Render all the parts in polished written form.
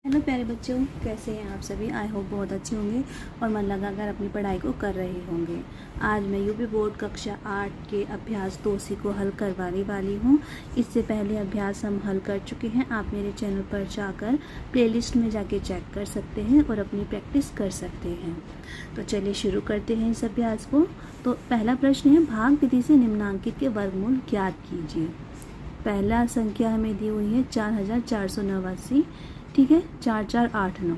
Hello प्यारे बच्चों, कैसे हैं आप सभी। आई होप बहुत अच्छे होंगे और मन लगाकर अपनी पढ़ाई को कर रहे होंगे। आज मैं यूपी बोर्ड कक्षा 8 के अभ्यास 2C को हल करवाने वाली हूँ। इससे पहले अभ्यास हम हल कर चुके हैं। आप मेरे चैनल पर जाकर प्लेलिस्ट में जाके चेक कर सकते हैं और अपनी प्रैक्टिस कर सकते हैं। तो चलिए शुरू करते हैं इस अभ्यास को। तो पहला प्रश्न है, भाग विधि से निम्नांकित के वर्गमूल ज्ञात कीजिए। पहला संख्या हमें दी हुई है 4489, ठीक है, 4489।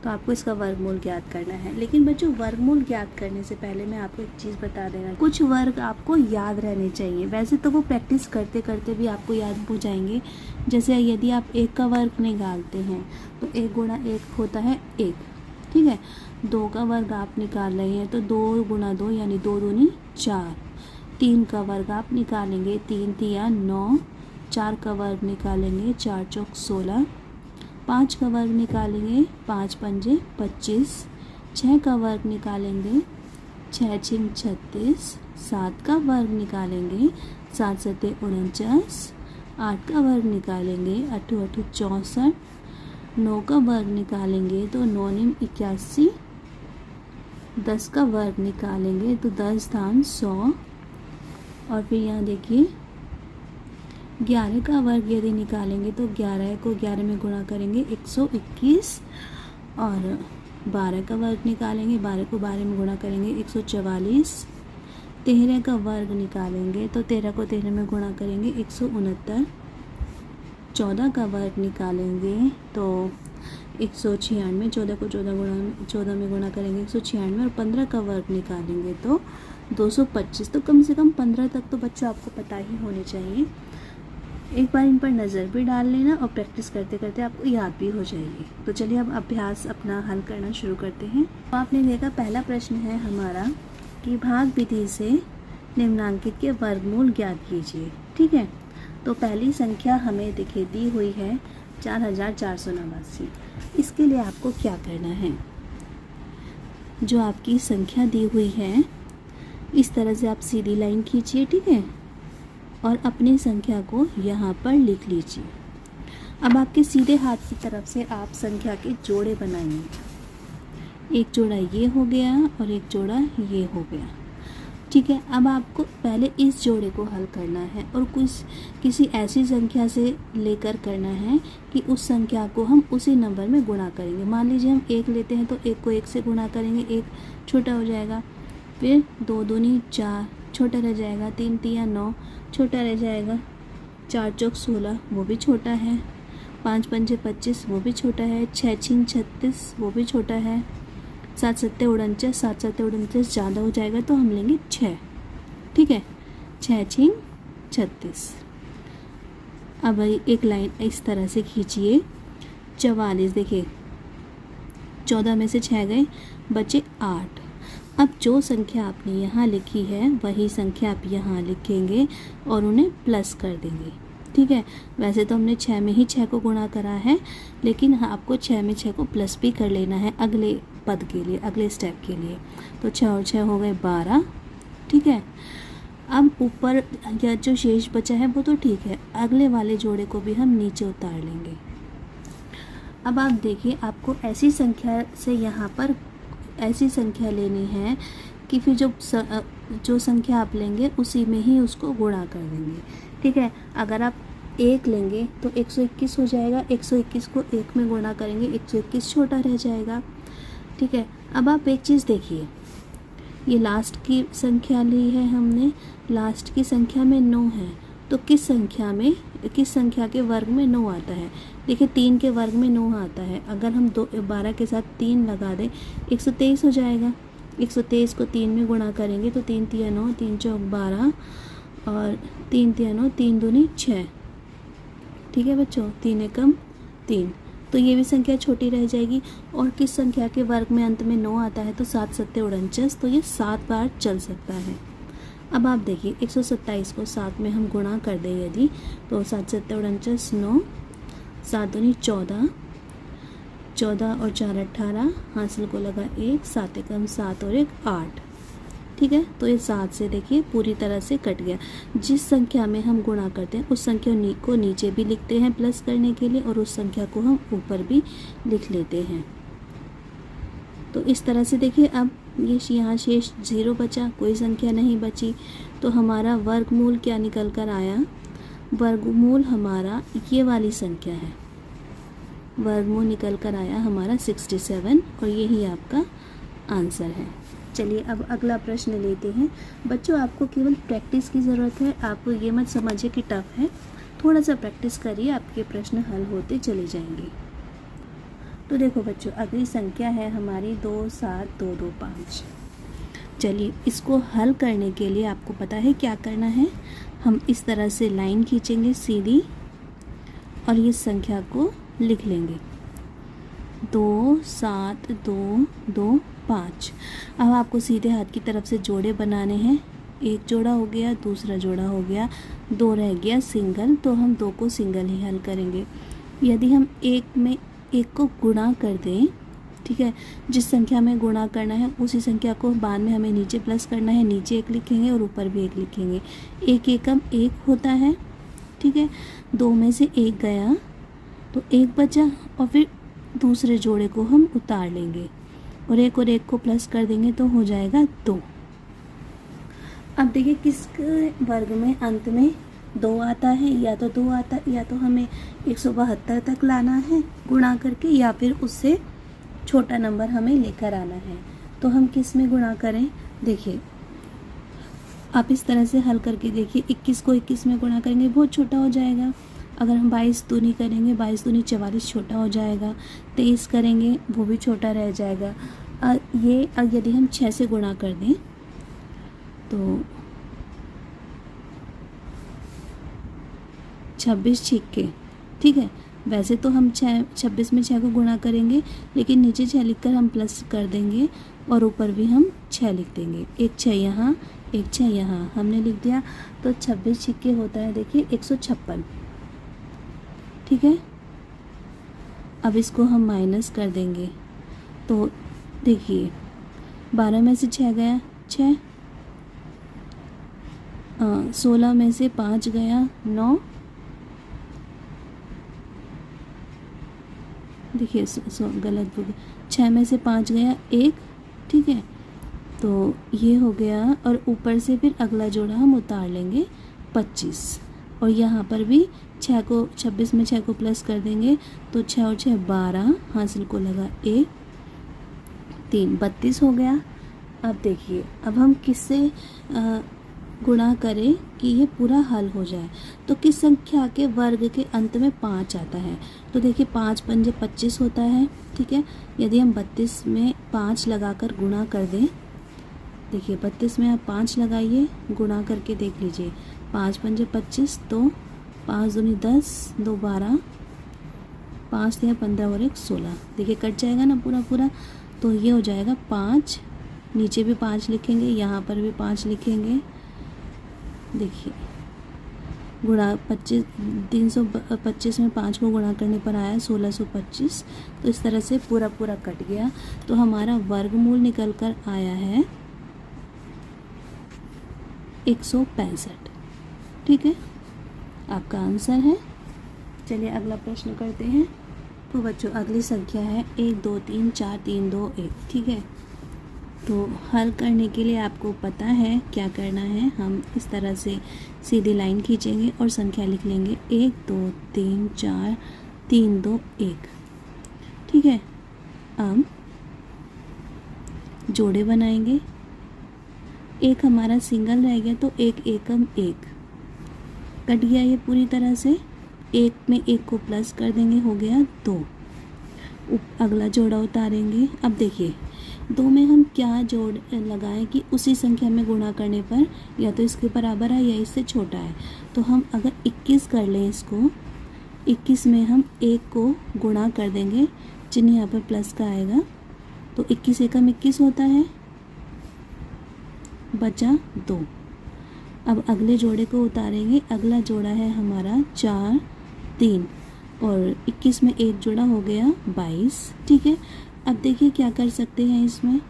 तो आपको इसका वर्गमूल ज्ञात करना है। लेकिन बच्चों, वर्गमूल ज्ञात करने से पहले मैं आपको एक चीज़ बता देना, कुछ वर्ग आपको याद रहने चाहिए। वैसे तो वो प्रैक्टिस करते करते भी आपको याद हो जाएंगे। जैसे यदि आप 1 का वर्ग निकालते हैं तो 1 गुणा 1 होता है 1, ठीक है। 2 का वर्ग आप निकाल रहे हैं तो 2 गुणा 2 यानी 2 दूनी 4। 3 का वर्ग आप निकालेंगे, 3 तिया 9। 4 का वर्ग निकालेंगे, 4 चौक 16। 5 का वर्ग निकालेंगे, 5 पंजे 25। 6 का वर्ग निकालेंगे, 6 छिंग 36। 7 का वर्ग निकालेंगे, 7 सत्ते 49। 8 का वर्ग निकालेंगे, 8 8 64। 9 का वर्ग निकालेंगे तो 9 निम 81। 10 का वर्ग निकालेंगे तो 10 धाम 100। और फिर यहाँ देखिए 11 का वर्ग यदि निकालेंगे तो 11 को 11 में गुणा करेंगे 121। और 12 का वर्ग निकालेंगे, 12 को 12 में गुणा करेंगे 144। 13 का वर्ग निकालेंगे तो 13 को 13 में गुणा करेंगे 169। 14 का वर्ग निकालेंगे तो 196। 14 को 14 में गुणा करेंगे 196। और 15 का वर्ग निकालेंगे तो 225। तो कम से कम 15 तक तो बच्चों आपको पता ही होने चाहिए। एक बार इन पर नज़र भी डाल लेना और प्रैक्टिस करते करते आपको याद भी हो जाएगी। तो चलिए अब अभ्यास अपना हल करना शुरू करते हैं। तो आपने देखा पहला प्रश्न है हमारा कि भाग विधि से निम्नांकित के वर्गमूल ज्ञात कीजिए, ठीक है। तो पहली संख्या हमें दिखे दी हुई है 4489। इसके लिए आपको क्या करना है, जो आपकी संख्या दी हुई है इस तरह से आप सीधी लाइन खींचिए, ठीक है, और अपनी संख्या को यहाँ पर लिख लीजिए। अब आपके सीधे हाथ की तरफ से आप संख्या के जोड़े बनाएंगे। एक जोड़ा ये हो गया और एक जोड़ा ये हो गया, ठीक है। अब आपको पहले इस जोड़े को हल करना है और किसी ऐसी संख्या से लेकर करना है कि उस संख्या को हम उसी नंबर में गुणा करेंगे। मान लीजिए हम 1 लेते हैं तो 1 को 1 से गुणा करेंगे, 1 छोटा हो जाएगा। फिर 2 दूनी 4 छोटा रह जाएगा। 3 तिया 9 छोटा रह जाएगा। 4 चौक 16 वो भी छोटा है। 5 पंजे 25 वो भी छोटा है। 6 छिंग 36 वो भी छोटा है। 7 सत्ते 49 7 सत्ते 49 ज़्यादा हो जाएगा तो हम लेंगे 6, ठीक है। 6 छिंग 36। अब एक लाइन इस तरह से खींचिए। 44, देखिए 14 में से 6 गए, बचे 8। अब जो संख्या आपने यहाँ लिखी है वही संख्या आप यहाँ लिखेंगे और उन्हें प्लस कर देंगे, ठीक है। वैसे तो हमने 6 में ही 6 को गुणा करा है, लेकिन आपको 6 में 6 को प्लस भी कर लेना है अगले पद के लिए, अगले स्टेप के लिए। तो 6 और 6 हो गए 12, ठीक है। अब ऊपर या जो शेष बचा है वो तो ठीक है, अगले वाले जोड़े को भी हम नीचे उतार लेंगे। अब आप देखिए, आपको ऐसी संख्या से यहाँ पर ऐसी संख्या लेनी है कि फिर जो संख्या आप लेंगे उसी में ही उसको गुणा कर देंगे, ठीक है। अगर आप 1 लेंगे तो 121 हो जाएगा। 121 को 1 में गुणा करेंगे, 121 छोटा रह जाएगा, ठीक है। अब आप एक चीज़ देखिए, ये लास्ट की संख्या ली है हमने, लास्ट की संख्या में 9 है, तो किस संख्या के वर्ग में 9 आता है। देखिए 3 के वर्ग में 9 आता है। अगर हम 12 के साथ 3 लगा दें 123 हो जाएगा। 123 को 3 में गुणा करेंगे तो 3 तिया 9, 3 चौक 12 और 3 तिया 9, 3 दूनी 6, ठीक है बच्चों। 3 एकम 3, तो ये भी संख्या छोटी रह जाएगी। और किस संख्या के वर्ग में अंत में 9 आता है तो 7 सत्ते 49, तो ये 7 बार चल सकता है। अब आप देखिए 127 को 7 में हम गुणा कर दें यदि, तो 7 सत्ते 49 9, 7 दूनी 14, 14 और 4 18, हासिल को लगा 1, 7 एकम 7 और 1 8, ठीक है। तो ये 7 से देखिए पूरी तरह से कट गया। जिस संख्या में हम गुणा करते हैं उस संख्या को नीचे भी लिखते हैं प्लस करने के लिए, और उस संख्या को हम ऊपर भी लिख लेते हैं। तो इस तरह से देखिए अब ये यहाँ शेष 0 बचा, कोई संख्या नहीं बची। तो हमारा वर्गमूल क्या निकल कर आया? वर्गमूल हमारा ये वाली संख्या है, वर्गमूल निकल कर आया हमारा 67, और यही आपका आंसर है। चलिए अब अगला प्रश्न लेते हैं। बच्चों आपको केवल प्रैक्टिस की ज़रूरत है, आप ये मत समझिए कि टफ है, थोड़ा सा प्रैक्टिस करिए, आपके प्रश्न हल होते चले जाएंगे। तो देखो बच्चों, अगली संख्या है हमारी 27225। चलिए इसको हल करने के लिए आपको पता है क्या करना है। हम इस तरह से लाइन खींचेंगे सीधी और ये संख्या को लिख लेंगे 27225। अब आपको सीधे हाथ की तरफ से जोड़े बनाने हैं। एक जोड़ा हो गया, दूसरा जोड़ा हो गया, 2 रह गया सिंगल, तो हम 2 को सिंगल ही हल करेंगे। यदि हम एक में एक को गुणा कर दें, ठीक है, जिस संख्या में गुणा करना है उसी संख्या को बाद में हमें नीचे प्लस करना है, नीचे 1 लिखेंगे और ऊपर भी 1 लिखेंगे। एक एकम 1 होता है, ठीक है। 2 में से 1 गया तो 1 बचा, और फिर दूसरे जोड़े को हम उतार लेंगे और एक को प्लस कर देंगे तो हो जाएगा 2। अब देखिए किस वर्ग में अंत में 2 आता है, या तो 2 आता है, या तो हमें 172 तक लाना है गुणा करके, या फिर उससे छोटा नंबर हमें लेकर आना है। तो हम किस में गुणा करें? देखिए आप इस तरह से हल करके देखिए, 21 को 21 में गुणा करेंगे बहुत छोटा हो जाएगा। अगर हम 22 दूनी करेंगे, 22 दूनी 44 छोटा हो जाएगा। 23 करेंगे वो भी छोटा रह जाएगा। ये यदि हम 6 से गुणा कर दें तो 26 छिक्के, ठीक है। वैसे तो हम 26 में 6 को गुणा करेंगे, लेकिन नीचे 6 लिखकर हम प्लस कर देंगे और ऊपर भी हम 6 लिख देंगे। एक 6 यहाँ, एक 6 यहाँ हमने लिख दिया, तो 26 छिक्के होता है देखिए 156, ठीक है। अब इसको हम माइनस कर देंगे तो देखिए 12 में से 6 गया 6, 16 में से 5 गया 9, देखिए गलत हो गया, 6 में से 5 गया 1, ठीक है। तो ये हो गया, और ऊपर से फिर अगला जोड़ा हम उतार लेंगे 25, और यहाँ पर भी 6 को 26 में 6 को प्लस कर देंगे तो 6 और 6 12, हासिल को लगा 1, 3 32 हो गया। अब देखिए अब हम किससे गुणा करें कि ये पूरा हल हो जाए। तो किस संख्या के वर्ग के अंत में 5 आता है? तो देखिए 5 पंजे 25 होता है, ठीक है। यदि हम 32 में 5 लगाकर गुणा कर दें, देखिए 32 में आप 5 लगाइए, गुणा करके देख लीजिए, 5 पंजे 25, तो 5 दूनी 10, 2 12, 5 3 15 और 1 16, देखिए कट जाएगा ना पूरा। तो ये हो जाएगा 5, नीचे भी 5 लिखेंगे, यहाँ पर भी 5 लिखेंगे। देखिए गुणा 325 में 5 को गुणा करने पर आया 1625। तो इस तरह से पूरा कट गया। तो हमारा वर्गमूल निकल कर आया है 165, ठीक है, आपका आंसर है। चलिए अगला प्रश्न करते हैं। तो बच्चों अगली संख्या है 1 2 3 4 3 2 1, ठीक है। तो हल करने के लिए आपको पता है क्या करना है। हम इस तरह से सीधी लाइन खींचेंगे और संख्या लिख लेंगे 1 2 3 4 3 2 1, ठीक है। अब जोड़े बनाएंगे, एक हमारा सिंगल रह गया तो एक एकम 1 कट गया, ये पूरी तरह से। 1 में 1 को प्लस कर देंगे, हो गया 2। अगला जोड़ा उतारेंगे। अब देखिए 2 में हम क्या जोड़ लगाएं कि उसी संख्या में गुणा करने पर या तो इसके बराबर है या इससे छोटा है। तो हम अगर 21 कर लें इसको, 21 में हम 1 को गुणा कर देंगे, चिन्ह यहाँ पर प्लस का आएगा, तो 21 एकम 21 होता है, बचा 2। अब अगले जोड़े को उतारेंगे। अगला जोड़ा है हमारा 4 3, और 21 में 1 जोड़ा हो गया 22, ठीक है। अब देखिए क्या कर सकते हैं इसमें।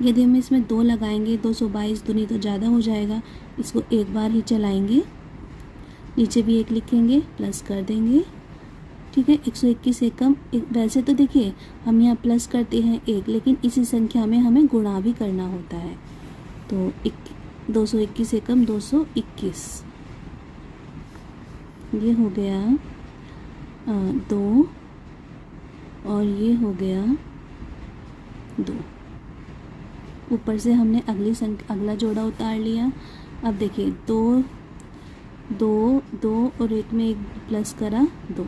यदि हम इसमें 2 लगाएंगे 222 दूनी तो ज़्यादा हो जाएगा, इसको एक बार ही चलाएंगे, नीचे भी 1 लिखेंगे, प्लस कर देंगे। ठीक है, 121 एकम। वैसे तो देखिए हम यहाँ प्लस करते हैं 1, लेकिन इसी संख्या में हमें गुणा भी करना होता है। तो 221 एकम 221, ये हो गया 2 और ये हो गया 2। ऊपर से हमने अगला जोड़ा उतार लिया। अब देखिए 2 2 2 और 1 में 1 प्लस करा 2।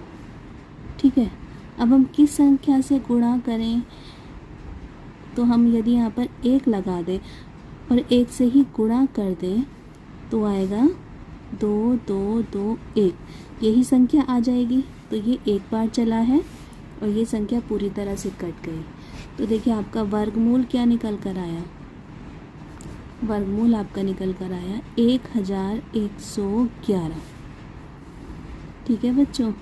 ठीक है, अब हम किस संख्या से गुणा करें, तो हम यदि यहाँ पर 1 लगा दें और 1 से ही गुणा कर दें तो आएगा 2 2 2 1, यही संख्या आ जाएगी। तो ये एक बार चला है और ये संख्या पूरी तरह से कट गई। तो देखिए आपका वर्गमूल क्या निकल कर आया, वर्गमूल आपका निकल कर आया 1111। ठीक है बच्चों,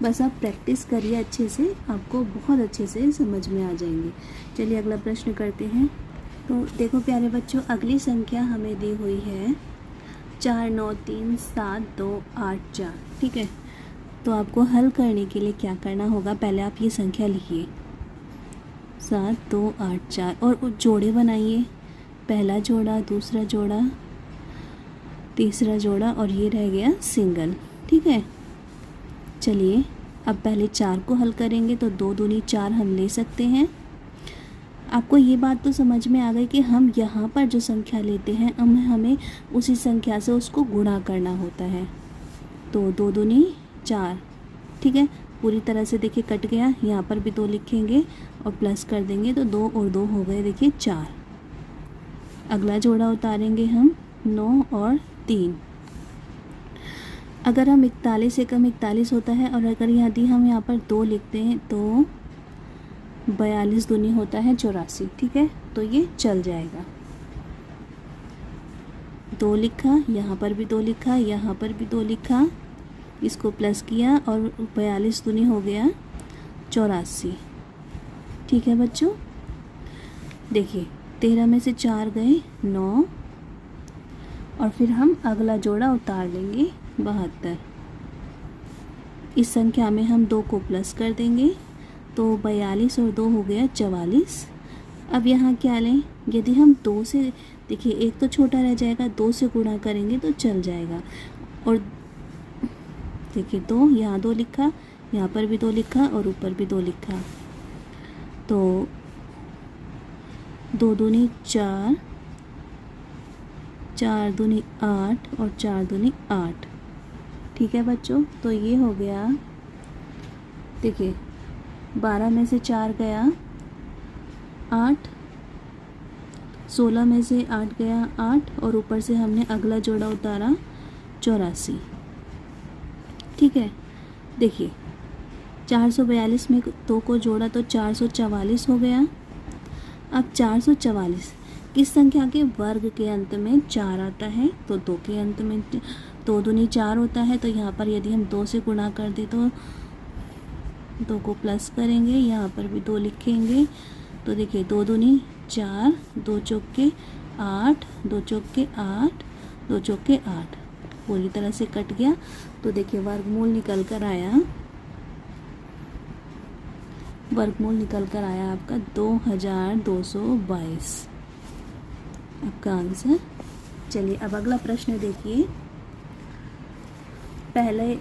बस आप प्रैक्टिस करिए अच्छे से, आपको बहुत अच्छे से समझ में आ जाएंगे। चलिए अगला प्रश्न करते हैं। तो देखो प्यारे बच्चों, अगली संख्या हमें दी हुई है 4 9 3 7 2 8 4। ठीक है, तो आपको हल करने के लिए क्या करना होगा, पहले आप ये संख्या लिखिए 7 2 8 4 और जोड़े बनाइए, पहला जोड़ा, दूसरा जोड़ा, तीसरा जोड़ा और ये रह गया सिंगल। ठीक है, चलिए अब पहले 4 को हल करेंगे। तो 2 दूनी 4 हम ले सकते हैं। आपको ये बात तो समझ में आ गई कि हम यहाँ पर जो संख्या लेते हैं हमें उसी संख्या से उसको गुणा करना होता है। तो 2 दूनी 4। ठीक है, पूरी तरह से देखिए कट गया, यहाँ पर भी 2 लिखेंगे और प्लस कर देंगे तो 2 और 2 हो गए देखिए 4। अगला जोड़ा उतारेंगे हम 9 और 3। अगर हम 41 से कम 41 होता है और अगर यदि हम यहाँ पर 2 लिखते हैं तो 42 दूनी होता है 84। ठीक है, तो ये चल जाएगा। 2 लिखा, यहाँ पर भी 2 लिखा, यहाँ पर भी 2 लिखा, इसको प्लस किया और 42 दूनी हो गया 84। ठीक है बच्चों, देखिए 13 में से 4 गए 9 और फिर हम अगला जोड़ा उतार लेंगे 72। इस संख्या में हम 2 को प्लस कर देंगे तो 42 और 2 हो गया 44। अब यहाँ क्या लें, यदि हम 2 से, देखिए 1 तो छोटा रह जाएगा, 2 से गुणा करेंगे तो चल जाएगा। और देखिए 2, यहाँ 2 लिखा, यहाँ पर भी 2 लिखा और ऊपर भी 2 लिखा, तो 2 दूनी 4, 4 दूनी 8 और 4 दूनी 8। ठीक है बच्चों, तो ये हो गया, देखिए 12 में से 4 गया 8, 16 में से 8 गया 8 और ऊपर से हमने अगला जोड़ा उतारा 84। ठीक है, देखिए 442 में 2 को जोड़ा तो 444 हो गया। अब 444 किस संख्या के वर्ग के अंत में 4 आता है, तो 2 के अंत में 2 दूनी 4 होता है। तो यहाँ पर यदि हम 2 से गुणा कर दें तो 2 को प्लस करेंगे, यहाँ पर भी 2 लिखेंगे। तो देखिए 2 दूनी 4, 2 चौके 8, 2 चौके 8, 2 चौके 8, पूरी तरह से कट गया। तो देखिए वर्गमूल निकल कर आया, वर्गमूल निकल कर आया आपका 2222 आपका आंसर। चलिए अब अगला प्रश्न देखिए। पहले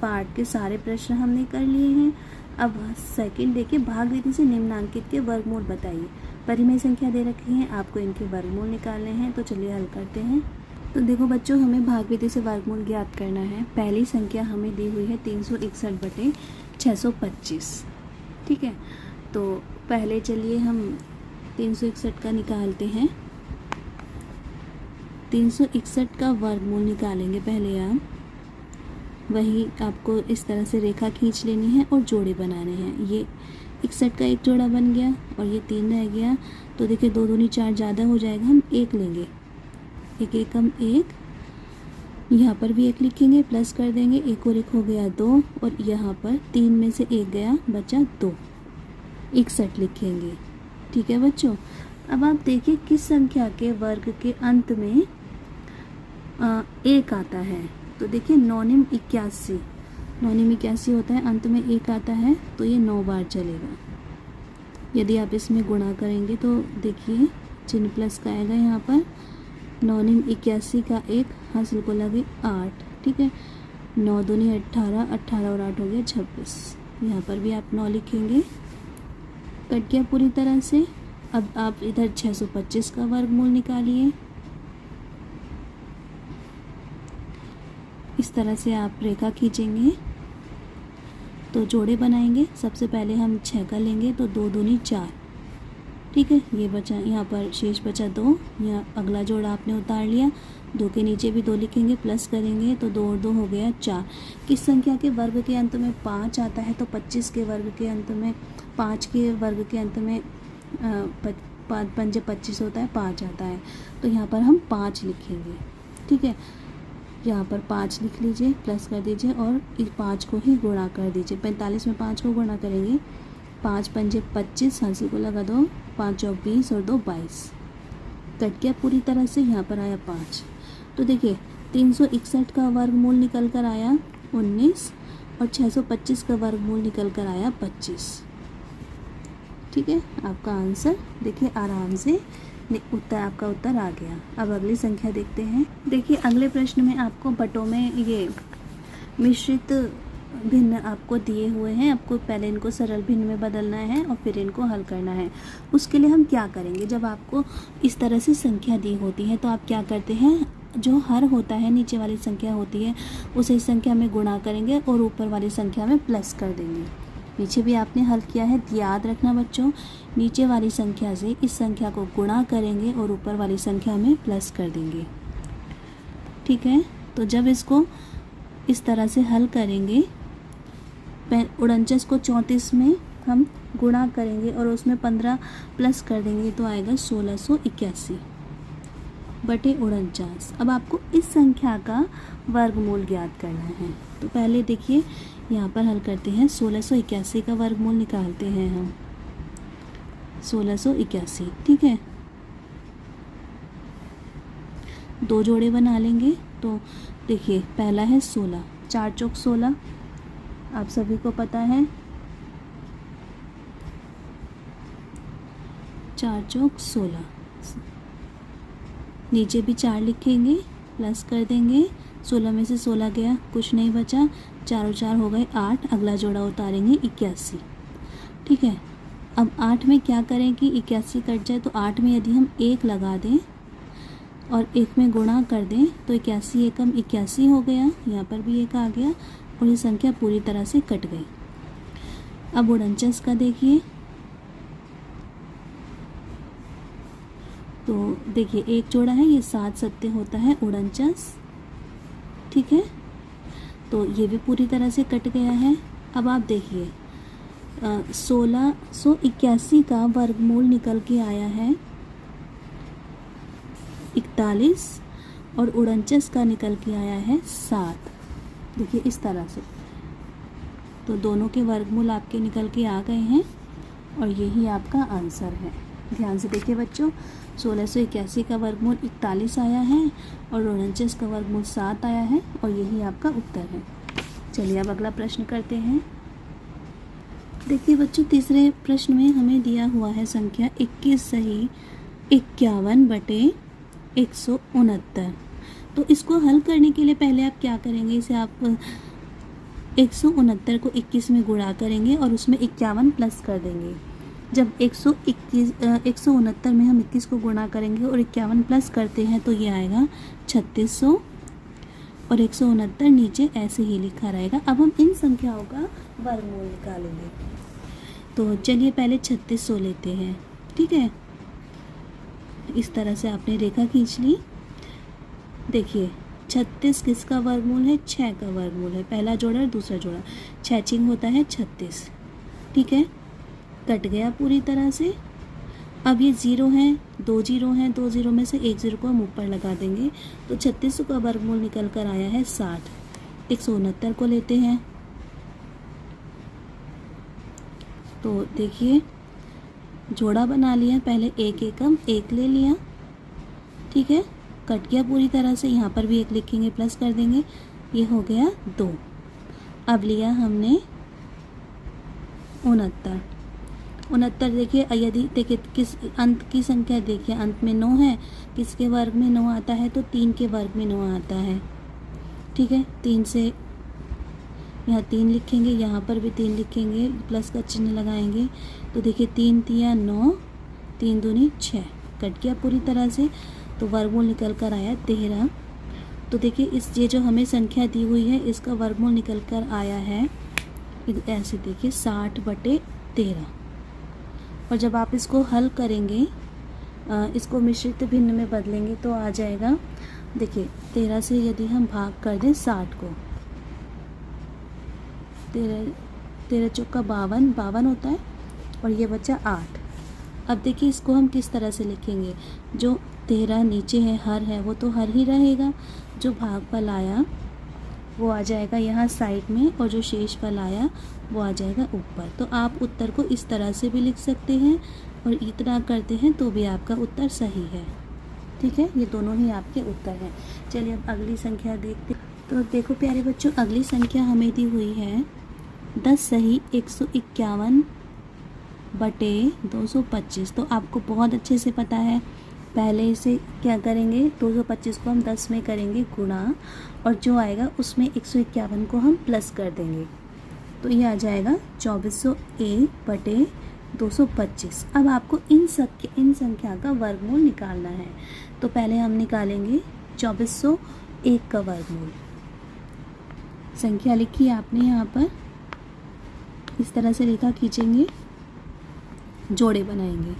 पार्ट के सारे प्रश्न हमने कर लिए हैं। अब सेकंड देखिए, भाग विधि से निम्नांकित के वर्गमूल बताइए। परिमेय संख्या दे रखी है, आपको इनके वर्गमूल निकालने हैं। तो चलिए हल करते हैं। तो देखो बच्चों, हमें भाग विधि से वर्गमूल ज्ञात करना है। पहली संख्या हमें दी हुई है 361/625। ठीक है, तो पहले चलिए हम 361 का निकालते हैं। 361 का वर्गमूल निकालेंगे पहले आप। वही आपको इस तरह से रेखा खींच लेनी है और जोड़े बनाने हैं। ये 61 का एक जोड़ा बन गया और ये 3 रह गया। तो देखिए 2 दूनी 4 ज़्यादा हो जाएगा, हम 1 लेंगे, 1 एकम 1, यहाँ पर भी 1 लिखेंगे, प्लस कर देंगे, 1 और 1 हो गया 2 और यहाँ पर 3 में से 1 गया, बचा 2, 61 लिखेंगे। ठीक है बच्चों, अब आप देखिए किस संख्या के वर्ग के अंत में 1 आता है। तो देखिए 9 निम 81, 9 निम 81 होता है, अंत में 1 आता है, तो ये 9 बार चलेगा। यदि आप इसमें गुणा करेंगे तो देखिए चिन्ह प्लस का आएगा यहाँ पर। 9 निम 81 का 1 हासिल को लगे 8, ठीक है। 9 दूनी 18, 18 और 8 हो गया 26। यहाँ पर भी आप 9 लिखेंगे। कट गया पूरी तरह से। अब आप इधर 625 का वर्गमूल निकालिए। इस तरह से आप रेखा खींचेंगे तो जोड़े बनाएंगे। सबसे पहले हम 6 का लेंगे तो 2 दूनी 4, ठीक है। ये बचा, यहाँ पर शेष बचा 2। यहाँ अगला जोड़ा आपने उतार लिया, 2 के नीचे भी 2 लिखेंगे, प्लस करेंगे तो 2 और 2 हो गया 4। किस संख्या के वर्ग के अंत में 5 आता है? तो 25 के वर्ग के अंत में, 5 के वर्ग के अंत में 5 पंजे 25 होता है, 5 आता है। तो यहाँ पर हम 5 लिखेंगे, ठीक है। यहाँ पर 5 लिख लीजिए, प्लस कर दीजिए और इस 5 को ही गुणा कर दीजिए। 45 में 5 को गुणा करेंगे, 5 पंजे 25, हासिल को लगा दो, 5 और 20 और 2 22। कट गया पूरी तरह से। यहाँ पर आया 5। तो देखिए 361 का वर्गमूल निकल कर आया 19 और 625 का वर्गमूल निकल कर आया 25, ठीक है। आपका आंसर देखिए आराम से उत्तर, आपका उत्तर आ गया। अब अगली संख्या देखते हैं। देखिए अगले प्रश्न में आपको बटों में ये मिश्रित भिन्न आपको दिए हुए हैं। आपको पहले इनको सरल भिन्न में बदलना है और फिर इनको हल करना है। उसके लिए हम क्या करेंगे, जब आपको इस तरह से संख्या दी होती है तो आप क्या करते हैं, जो हर होता है, नीचे वाली संख्या होती है, उसे इस संख्या में गुणा करेंगे और ऊपर वाली संख्या में प्लस कर देंगे। पीछे भी आपने हल किया है, याद रखना बच्चों, नीचे वाली संख्या से इस संख्या को गुणा करेंगे और ऊपर वाली संख्या में प्लस कर देंगे, ठीक है। तो जब इसको इस तरह से हल करेंगे, 49 को 34 में हम गुणा करेंगे और उसमें 15 प्लस कर देंगे तो आएगा 1681 बटे 49। अब आपको इस संख्या का वर्गमूल ज्ञात करना है। तो पहले देखिए यहाँ पर हल करते हैं। 1681 का वर्गमूल निकालते हैं हम, 1681, ठीक है। 2 जोड़े बना लेंगे। तो देखिए पहला है 16, 4 चौक 16, आप सभी को पता है 4 चौक 16। नीचे भी 4 लिखेंगे, प्लस कर देंगे, 16 में से 16 गया, कुछ नहीं बचा, 4 और 4 हो गए 8। अगला जोड़ा उतारेंगे 81, ठीक है। अब 8 में क्या करें कि 81 कट जाए, तो 8 में यदि हम 1 लगा दें और 1 में गुणा कर दें तो 81 एकम 81 हो गया। यहाँ पर भी 1 आ गया और ये संख्या पूरी तरह से कट गई। अब 49 का देखिए, तो देखिए 1 जोड़ा है, ये 7 सत्ते होता है 49, ठीक है। तो ये भी पूरी तरह से कट गया है। अब आप देखिए 1681 का वर्गमूल निकल के आया है 41 और 49 का निकल के आया है 7। देखिए इस तरह से, तो दोनों के वर्गमूल आपके निकल के आ गए हैं और यही आपका आंसर है। ध्यान से देखिए बच्चों, 1681 का वर्गमूल 41 आया है और 49 का वर्गमूल 7 आया है और यही आपका उत्तर है। चलिए अब अगला प्रश्न करते हैं। देखिए बच्चों, तीसरे प्रश्न में हमें दिया हुआ है संख्या 21 सही 51 बटे 169। तो इसको हल करने के लिए पहले आप क्या करेंगे, इसे आप 169 को 21 में गुणा करेंगे और उसमें 51 प्लस कर देंगे। जब 169 में हम 21 को गुणा करेंगे और 51 प्लस करते हैं तो ये आएगा 3600 और 169 नीचे ऐसे ही लिखा रहेगा। अब हम इन संख्याओं का वर्गमूल निकालेंगे। तो चलिए पहले 3600 लेते हैं, ठीक है। इस तरह से आपने रेखा खींच ली। देखिए 36 किसका वर्गमूल है, 6 का वर्गमूल है। पहला जोड़ा और दूसरा जोड़ा, 6 छिंग होता है 36, ठीक है। कट गया पूरी तरह से। अब ये 0 हैं, 2 जीरो हैं, 2 जीरो में से 1 जीरो को हम ऊपर लगा देंगे तो 3600 का वर्गमूल निकल कर आया है 60। 169 को लेते हैं तो देखिए जोड़ा बना लिया, पहले एक एकम एक ले लिया, ठीक है, कट गया पूरी तरह से। यहाँ पर भी एक लिखेंगे, प्लस कर देंगे, ये हो गया 2। अब लिया हमने 69। देखिए, यदि देखिए किस अंत की संख्या, देखिए अंत में 9 है, किसके वर्ग में 9 आता है, तो 3 के वर्ग में 9 आता है, ठीक है। 3 से यहाँ 3 लिखेंगे, यहाँ पर भी 3 लिखेंगे, प्लस का चिन्ह लगाएंगे, तो देखिए 3 तिया 9, 3 दूनी 6, कट गया पूरी तरह से, तो वर्गमूल निकल कर आया 13। तो देखिए ये जो हमें संख्या दी हुई है, इसका वर्गमूल निकल कर आया है ऐसे, देखिए 60/13। और जब आप इसको हल करेंगे, इसको मिश्रित भिन्न में बदलेंगे, तो आ जाएगा, देखिए 13 से यदि हम भाग कर दें 60 को, 13 चौका 52 होता है, और ये बचा 8। अब देखिए इसको हम किस तरह से लिखेंगे, जो 13 नीचे है, हर है, वो तो हर ही रहेगा, जो भागफल आया वो आ जाएगा यहाँ साइड में, और जो शेषफल आया वो आ जाएगा ऊपर। तो आप उत्तर को इस तरह से भी लिख सकते हैं, और इतना करते हैं तो भी आपका उत्तर सही है, ठीक है। ये दोनों ही आपके उत्तर हैं। चलिए अब अगली संख्या देखते हैं। तो देखो प्यारे बच्चों, अगली संख्या हमें दी हुई है 10 सही 151/225। तो आपको बहुत अच्छे से पता है, पहले इसे क्या करेंगे, 225 को हम 10 में करेंगे गुणा, और जो आएगा उसमें 151 को हम प्लस कर देंगे, तो ये आ जाएगा 2401/225। अब आपको इन संख्या का वर्गमूल निकालना है। तो पहले हम निकालेंगे 2401 का वर्गमूल। संख्या लिखी आपने यहाँ पर, इस तरह से रेखा खींचेंगे, जोड़े बनाएंगे।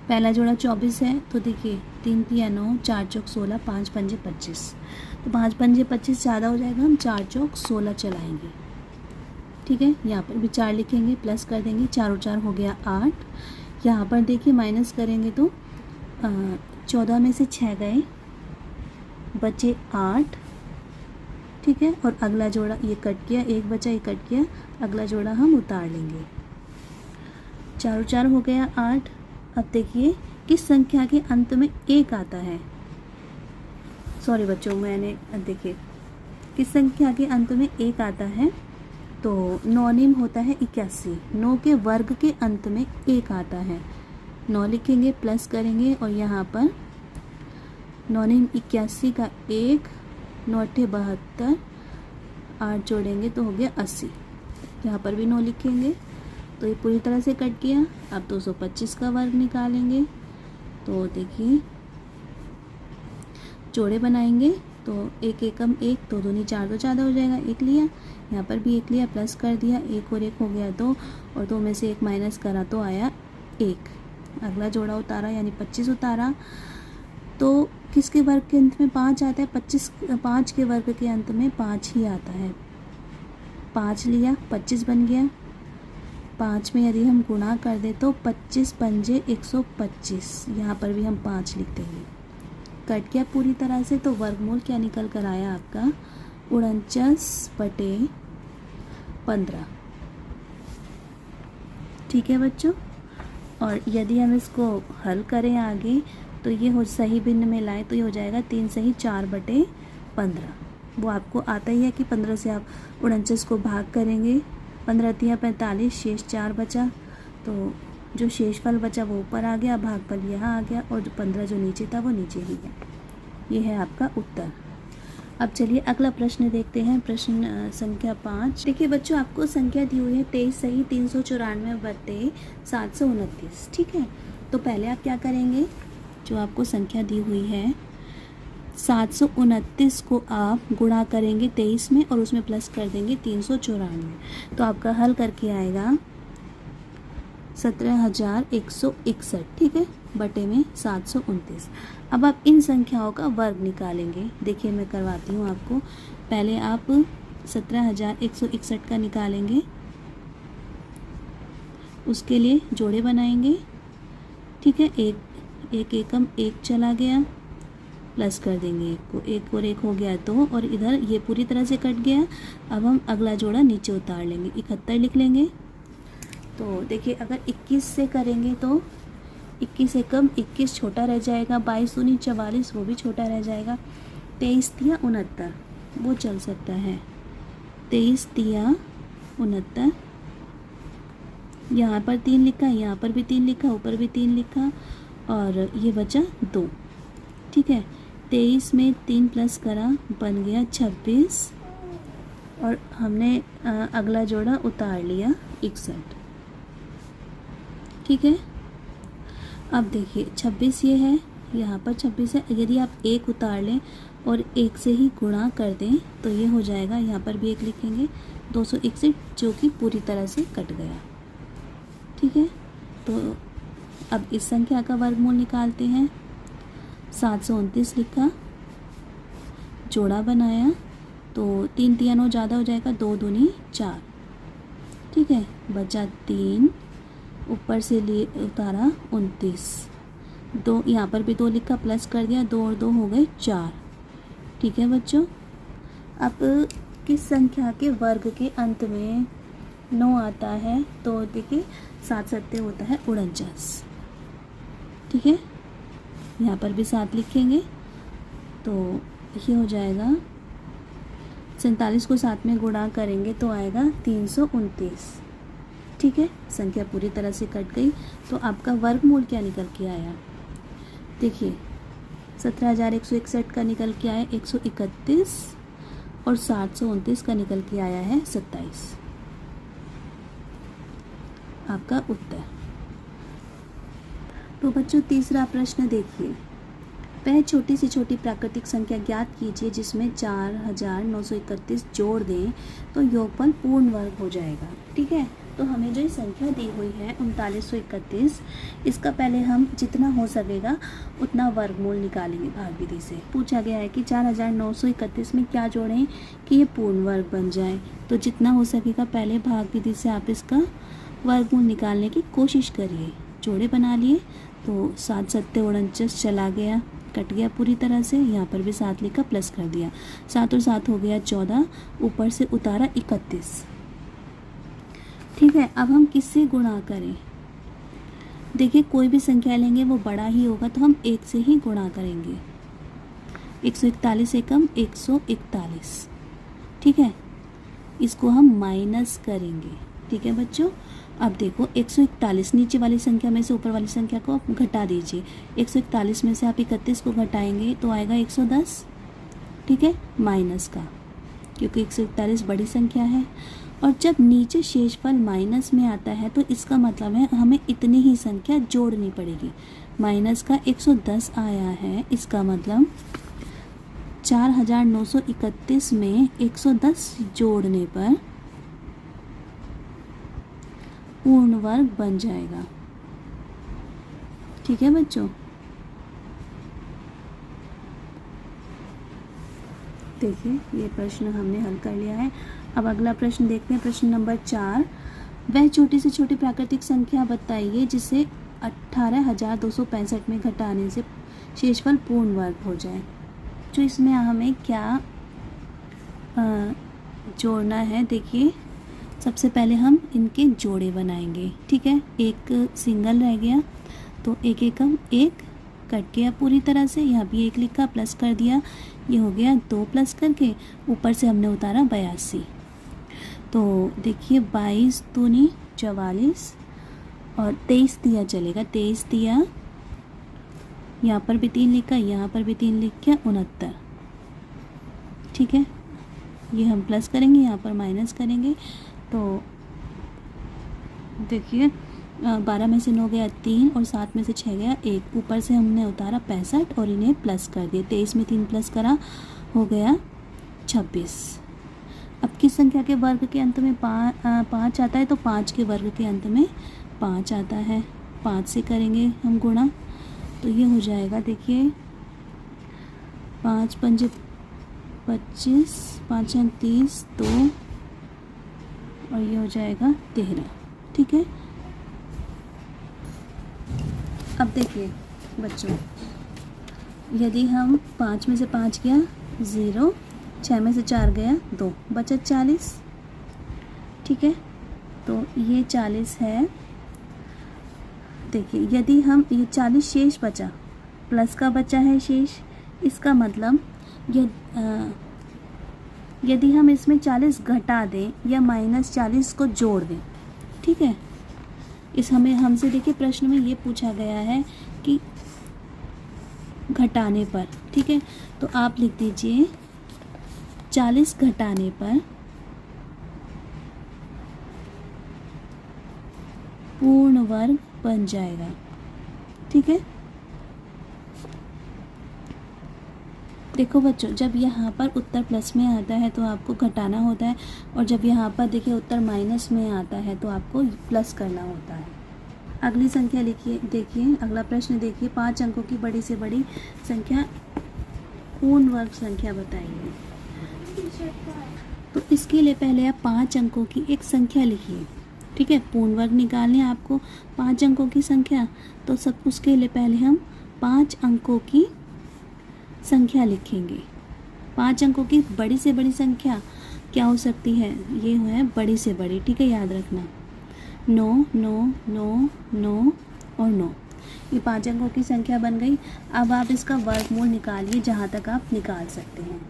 पहला जोड़ा 24 है, तो देखिए 3 तिया 9, 4 चौक 16, 5 पंजे 25। तो 5 पंजे 25 ज़्यादा हो जाएगा, हम 4 चौक 16 चलाएंगे, ठीक है। यहाँ पर भी 4 लिखेंगे, प्लस कर देंगे, 4 और 4 हो गया 8। यहाँ पर देखिए माइनस करेंगे तो 14 में से 6 गए, बचे 8, ठीक है। और अगला जोड़ा ये कट गया, एक बचा, ये कट गया, अगला जोड़ा हम उतार लेंगे, 4 और 4 हो गया 8। अब देखिए किस संख्या के अंत में 1 आता है, सॉरी बच्चों, मैंने देखिए किस संख्या के अंत में 1 आता है, तो नौनिम होता है 81। 9 के वर्ग के अंत में 1 आता है, 9 लिखेंगे, प्लस करेंगे, और यहाँ पर नौनिम 81 का 1, 9 × 72, 8 जोड़ेंगे तो हो गया 80। यहाँ पर भी 9 लिखेंगे, तो ये पूरी तरह से कट गया। अब 225 का वर्ग निकालेंगे, तो देखिए जोड़े बनाएंगे, तो 1 एकम 1, 2 दूनी 4, 2 ज़्यादा हो जाएगा, 1 लिया, यहाँ पर भी 1 लिया, प्लस कर दिया, 1 और 1 हो गया 2, और 2 में से 1 माइनस करा तो आया 1। अगला जोड़ा उतारा, यानी 25 उतारा, तो किसके वर्ग के अंत में 5 आता है, 5 के वर्ग के अंत में 5 ही आता है। 5 लिया, 25 बन गया, 5 में यदि हम गुणा कर दें तो 25 पंजे 125, यहाँ पर भी हम 5 लिख देंगे, कट गया पूरी तरह से। तो वर्गमूल क्या निकल कर आया आपका, 49/15, ठीक है बच्चों। और यदि हम इसको हल करें आगे, तो ये हो सही भिन्न में लाए, तो ये हो जाएगा 3 सही 4/15। वो आपको आता ही है कि 15 से आप 49 को भाग करेंगे, 15 तिया 45, शेष 4 बचा, तो जो शेषफल बचा वो ऊपर आ गया, भागफल यहाँ आ गया, और जो 15 जो नीचे था वो नीचे ही है। ये है आपका उत्तर। अब चलिए अगला प्रश्न देखते हैं, प्रश्न संख्या 5। देखिए बच्चों, आपको संख्या दी हुई है 23 सही 394/729, ठीक है। तो पहले आप क्या करेंगे, जो आपको संख्या दी हुई है 729 को आप गुणा करेंगे 23 में, और उसमें प्लस कर देंगे 394, तो आपका हल करके आएगा 17,161, ठीक है, बटे में 729। अब आप इन संख्याओं का वर्ग निकालेंगे। देखिए मैं करवाती हूँ आपको, पहले आप 17,161 का निकालेंगे, उसके लिए जोड़े बनाएंगे, ठीक है। एक एकम 1 चला गया, प्लस कर देंगे 1 को, 1 और 1 हो गया 2, और इधर ये पूरी तरह से कट गया। अब हम अगला जोड़ा नीचे उतार लेंगे, 71 लिख लेंगे, तो देखिए अगर 21 से करेंगे तो 21 से कम 21 छोटा रह जाएगा, 22 दूनी 44 वो भी छोटा रह जाएगा, 23 तिया 69 वो चल सकता है, 23 तिया 69, यहाँ पर 3 लिखा, यहाँ पर भी 3 लिखा, ऊपर भी 3 लिखा और ये बचा 2। ठीक है, 23 में 3 प्लस करा बन गया 26 और हमने अगला जोड़ा उतार लिया 61। ठीक है, अब देखिए 26 ये है, यहाँ पर 26 है, यदि आप 1 उतार लें और 1 से ही गुणा कर दें तो ये हो जाएगा, यहाँ पर भी 1 लिखेंगे, 261 जो कि पूरी तरह से कट गया। ठीक है, तो अब इस संख्या का वर्गमूल निकालते हैं। 729 लिखा, जोड़ा बनाया तो 3 तिया 9 ज़्यादा हो जाएगा, 2 दूनी 4। ठीक है, बचा 3, ऊपर से लिए उतारा 29, 2 यहाँ पर भी 2 लिखा, प्लस कर दिया, 2 और 2 हो गए 4। ठीक है बच्चों, अब किस संख्या के वर्ग के अंत में 9 आता है? तो देखिए 7 सत्ते होता है 49। ठीक है, यहाँ पर भी 7 लिखेंगे तो ये हो जाएगा, 47 को 7 में गुणा करेंगे तो आएगा 329। ठीक है, संख्या पूरी तरह से कट गई। तो आपका वर्गमूल क्या निकल के आया? देखिए 17,161 का निकल के आया 131 और 729 का निकल के आया है 27। आपका उत्तर। तो बच्चों तीसरा प्रश्न देखिए, वह छोटी से छोटी प्राकृतिक संख्या ज्ञात कीजिए जिसमें 4,931 जोड़ दें तो योगफल पूर्ण वर्ग हो जाएगा। ठीक है, तो हमें जो संख्या दी हुई है 3931, इसका पहले हम जितना हो सकेगा उतना वर्गमूल निकालेंगे भाग विधि से। पूछा गया है कि 4,931 में क्या जोड़ें कि ये पूर्ण वर्ग बन जाए, तो जितना हो सकेगा पहले भाग विधि से आप इसका वर्गमूल निकालने की कोशिश करिए। जोड़े बना लिए तो 7 सत्ते 49 चला गया, कट गया पूरी तरह से, यहाँ पर भी 7 लिखा, प्लस कर दिया, 7 और 7 हो गया 14, ऊपर से उतारा 31। ठीक है, अब हम किससे गुणा करें? देखिए कोई भी संख्या लेंगे वो बड़ा ही होगा तो हम 1 से ही गुणा करेंगे। 141 एकम 141। ठीक है, इसको हम माइनस करेंगे। ठीक है बच्चों, अब देखो 141 नीचे वाली संख्या में से ऊपर वाली संख्या को आप घटा दीजिए। 141 में से आप 31 को घटाएंगे तो आएगा 110। ठीक है, माइनस का, क्योंकि 141 बड़ी संख्या है। और जब नीचे शेषफल माइनस में आता है तो इसका मतलब है हमें इतनी ही संख्या जोड़नी पड़ेगी। माइनस का 110 आया है, इसका मतलब 4,931 में 110 जोड़ने पर पूर्ण वर्ग बन जाएगा। ठीक है बच्चों, देखिए ये प्रश्न हमने हल कर लिया है। अब अगला प्रश्न देखते हैं, प्रश्न नंबर 4। वह छोटी से छोटी प्राकृतिक संख्या बताइए जिसे 18,265 में घटाने से शेषफल पूर्ण वर्ग हो जाए। जो इसमें हमें क्या जोड़ना है, देखिए सबसे पहले हम इनके जोड़े बनाएंगे। ठीक है, एक सिंगल रह गया तो 1 एकम 1 कट गया पूरी तरह से, यहाँ भी 1 लिखा, प्लस कर दिया, ये हो गया 2 प्लस करके, ऊपर से हमने उतारा 82। तो देखिए 22 दूनी 44 और 23 दिया चलेगा, 23 दिया, यहाँ पर भी 3 लिखा, यहाँ पर भी 3 लिख के 69। ठीक है, ये हम प्लस करेंगे, यहाँ पर माइनस करेंगे तो देखिए 12 में से 9 गया 3 और 7 में से 6 गया 1, ऊपर से हमने उतारा 65 और इन्हें प्लस कर दिए। 23 में 3 प्लस करा, हो गया 26। अब किस संख्या के वर्ग के अंत में 5 आता है? तो 5 के वर्ग के अंत में 5 आता है। 5 से करेंगे हम गुणा तो ये हो जाएगा, देखिए 5 पंजे 25, 5 30, 2 और ये हो जाएगा 13। ठीक है, अब देखिए बच्चों, यदि हम 5 में से 5 गया 0, 6 में से 4 गया 2, बचा 40। ठीक है, तो ये 40 है। देखिए यदि हम ये 40 शेष बचा, प्लस का बचा है शेष, इसका मतलब यदि हम इसमें 40 घटा दें या -40 को जोड़ दें, ठीक है, इस हमसे देखिए प्रश्न में ये पूछा गया है कि घटाने पर, ठीक है, तो आप लिख दीजिए 40 घटाने पर पूर्ण वर्ग बन जाएगा, ठीक है। देखो बच्चों, जब यहाँ पर उत्तर प्लस में आता है तो आपको घटाना होता है, और जब यहाँ पर देखिए उत्तर माइनस में आता है तो आपको प्लस करना होता है। अगली संख्या लिखिए, देखिए अगला प्रश्न देखिए, 5 अंकों की बड़ी से बड़ी संख्या पूर्ण वर्ग संख्या बताइए। तो इसके लिए पहले आप 5 अंकों की एक संख्या लिखिए, ठीक है। पूर्ण वर्ग निकालने आपको 5 अंकों की संख्या, तो सब उसके लिए पहले हम 5 अंकों की संख्या लिखेंगे। 5 अंकों की बड़ी से बड़ी संख्या क्या हो सकती है, ये है बड़ी से बड़ी, ठीक है, याद रखना। 9 9 9 9 और 9, ये 5 अंकों की संख्या बन गई। अब आप इसका वर्गमूल निकालिए जहाँ तक आप निकाल सकते हैं।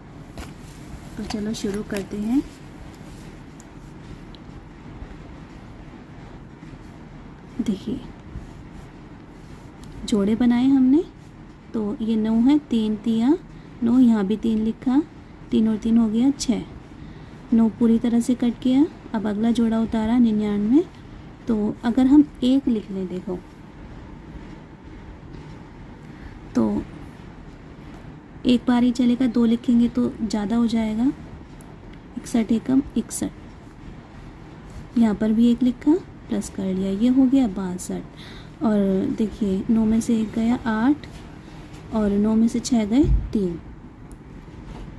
तो चलो शुरू करते हैं। देखिए जोड़े बनाए हमने, तो ये 9 है, 3 तिया 9, यहाँ भी 3 लिखा, 3 और 3 हो गया 6, 9 पूरी तरह से कट गया। अब अगला जोड़ा उतारा 99, तो अगर हम 1 लिख लें, देखो तो एक बार ही चलेगा, 2 लिखेंगे तो ज़्यादा हो जाएगा। 61 एकम 61, यहाँ पर भी 1 लिखा, प्लस कर लिया, ये हो गया 62। और देखिए 9 में से 1 गया 8, और 9 में से 6 गए 3,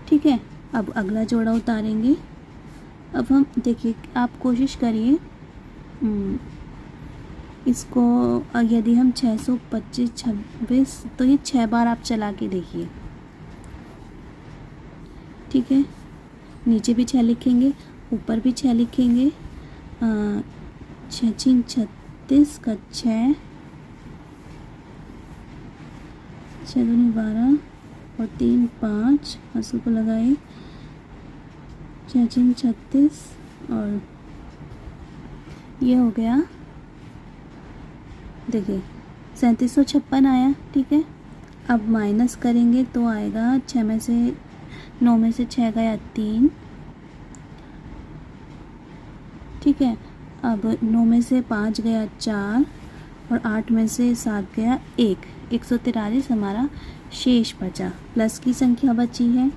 ठीक है। अब अगला जोड़ा उतारेंगे। अब हम देखिए, आप कोशिश करिए इसको, यदि हम 625 26, तो ये 6 बार आप चला के देखिए, ठीक है। नीचे भी 6 लिखेंगे, ऊपर भी 6 लिखेंगे। 6 6 36 का 6, 6 दूनी 12 और 3 5, हंसू को लगाए, 6 6 36 और ये हो गया, देखिए 3756 आया, ठीक है। अब माइनस करेंगे तो आएगा 6 में से 9 में से 6 गया 3, ठीक है। अब 9 में से 5 गया 4, और 8 में से 7 गया 1, 143 हमारा शेष बचा, प्लस की संख्या बची है।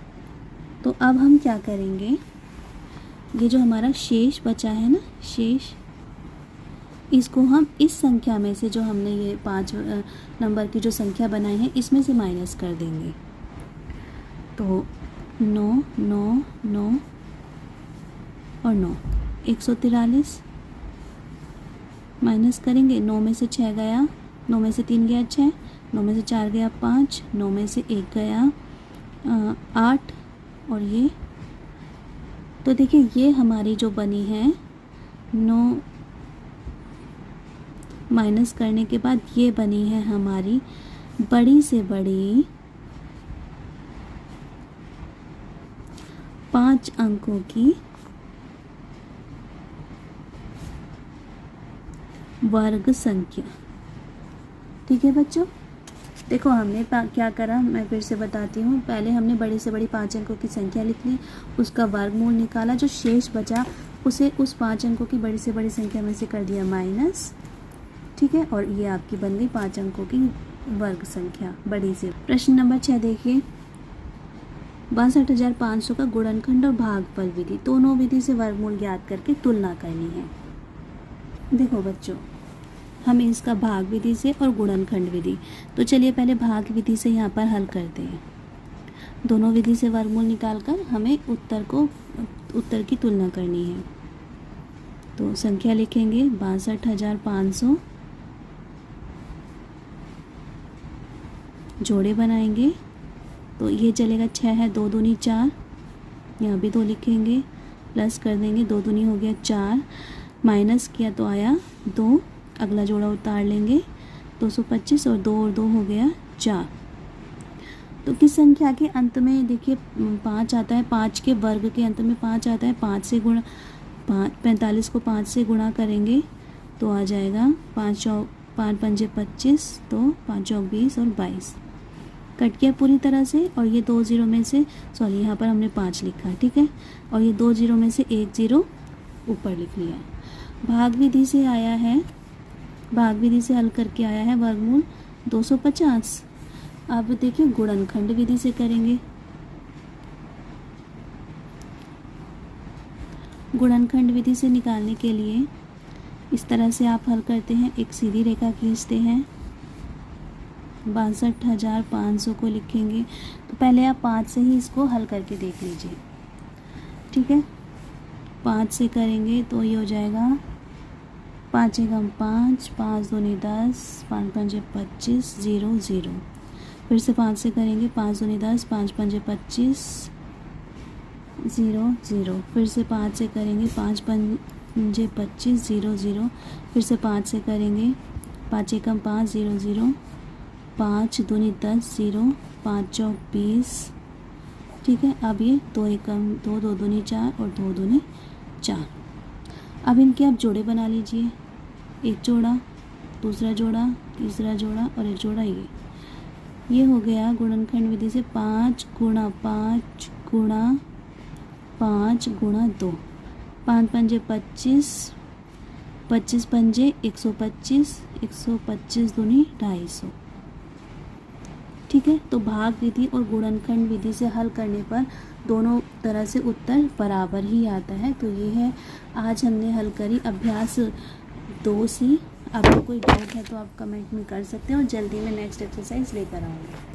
तो अब हम क्या करेंगे, ये जो हमारा शेष बचा है ना, शेष, इसको हम इस संख्या में से, जो हमने ये 5 नंबर की जो संख्या बनाई है, इसमें से माइनस कर देंगे। तो 9 9 9 और 9, 143 माइनस करेंगे। 9 में से 6 गया, 9 में से 3 गया 6, 9 में से 4 गया 5, 9 में से 1 गया 8, और ये, तो देखिए ये हमारी जो बनी है 9 माइनस करने के बाद ये बनी है हमारी बड़ी से बड़ी 5 अंकों की वर्ग संख्या, ठीक है बच्चों। देखो हमने क्या करा, मैं फिर से बताती हूँ। पहले हमने बड़ी से बड़ी 5 अंकों की संख्या लिख ली, उसका वर्गमूल निकाला, जो शेष बचा उसे उस 5 अंकों की बड़ी से बड़ी संख्या में से कर दिया माइनस, ठीक है। और ये आपकी बन गई 5 अंकों की वर्ग संख्या बड़ी से। प्रश्न नंबर 6 देखिए, 62,500 का गुणनखंड और भागफल विधि, दोनों विधि से वर्गमूल ज्ञात करके तुलना करनी है। देखो बच्चों, हमें इसका भाग विधि से और गुणनखंड विधि, तो चलिए पहले भाग विधि से यहाँ पर हल करते हैं। दोनों विधि से वर्गमूल निकालकर हमें उत्तर की तुलना करनी है। तो संख्या लिखेंगे 62,500, जोड़े बनाएंगे, तो ये चलेगा 6 है, 2 दूनी 4, यहाँ भी 2 लिखेंगे, प्लस कर देंगे, 2 दूनी हो गया 4, माइनस किया तो आया 2, अगला जोड़ा उतार लेंगे 225 और 2 और 2 हो गया 4। तो किस संख्या के अंत में देखिए 5 आता है, 5 के वर्ग के अंत में 5 आता है, 5 से गुणा 45 को 5 से गुणा करेंगे तो आ जाएगा 5 पंजे 25, तो 5 चौक 20 और 22 कट गया पूरी तरह से। और ये 2 जीरो में से सॉरी यहाँ पर हमने 5 लिखा, ठीक है, और ये 2 जीरो में से 1 जीरो ऊपर लिख लिया। भाग विधि से आया है, भाग विधि से हल करके आया है वर्गमूल 250। अब देखिए गुणनखंड विधि से करेंगे। गुणनखंड विधि से निकालने के लिए इस तरह से आप हल करते हैं, एक सीधी रेखा खींचते हैं, 62,500 को लिखेंगे। तो पहले आप 5 से ही इसको हल करके देख लीजिए, ठीक है। 5 से करेंगे तो ये हो जाएगा 5 एकम 5, 5 दूनी 10, 5 पंजे 25, 0 0। फिर से 5 से करेंगे, 5 दूनी 10, 5 पंजे 25, 0 0। फिर से 5 से करेंगे, 5 पंजे 25, 0 0। फिर से 5 से करेंगे, 5 एकम 5, 0 0, 5 दूनी 10, 0, 5 चौक 20, ठीक है। अब ये 2 एकम 2, 2 दूनी 4 और 2 दूनी 4। अब इनके आप जोड़े बना लीजिए, एक जोड़ा, दूसरा जोड़ा, तीसरा जोड़ा और एक जोड़ा ये हो गया गुणनखंड विधि से 5 गुणा 5 गुणा 5 गुणा 2, 5 पंजे 25, 25 पंजे 125, 125 दूनी 250, ठीक है। तो भाग विधि और गुणनखंड विधि से हल करने पर दोनों तरह से उत्तर बराबर ही आता है। तो ये है आज हमने हल करी अभ्यास 2C। आपको कोई डाउट है तो आप कमेंट में कर सकते हैं और जल्दी में नेक्स्ट एक्सरसाइज लेकर आऊँगी।